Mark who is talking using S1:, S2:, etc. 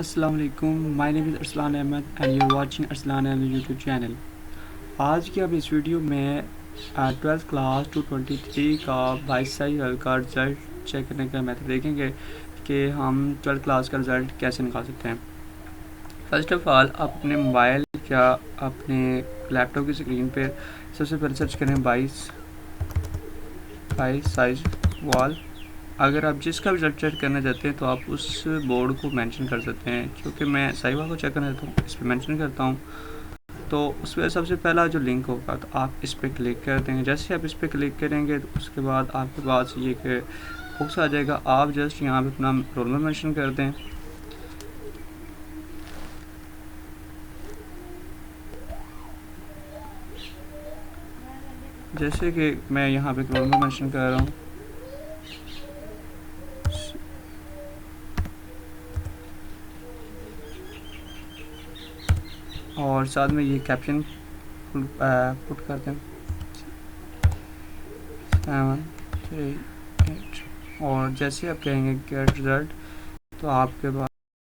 S1: अस्सलाम वालेकुम, my name is Arsalan Ahmad and you watching Arsalan Ahmad YouTube channel. आज की अब इस वीडियो में 12th क्लास 223 का 22 साल का रिज़ल्ट चेक करने का मेथड देखेंगे कि हम 12th क्लास का रिज़ल्ट कैसे निकाल सकते हैं। फर्स्ट ऑफ़ ऑल आप अपने मोबाइल या अपने लैपटॉप की स्क्रीन पर सबसे पहले सर्च करें 22 साइज वॉल। अगर आप जिसका भी रिजल्ट चेक करना चाहते हैं तो आप उस बोर्ड को मेंशन कर सकते हैं, क्योंकि मैं साहिबा को चेक करना चाहता हूँ इस पर मेंशन करता हूँ। तो उस पर सबसे पहला जो लिंक होगा तो आप इस पर क्लिक कर देंगे। जैसे आप इस पर क्लिक करेंगे तो उसके बाद आपके पास ये कि बॉक्स आ जाएगा। आप जस्ट यहाँ पे अपना रोल नंबर मेंशन कर दें। जैसे कि मैं यहाँ पे रोल नंबर मेंशन कर रहा हूँ, और साथ में ये कैप्शन पुट कर दें 7 3 8। और जैसे आप कहेंगे गेट रिजल्ट तो आपके पास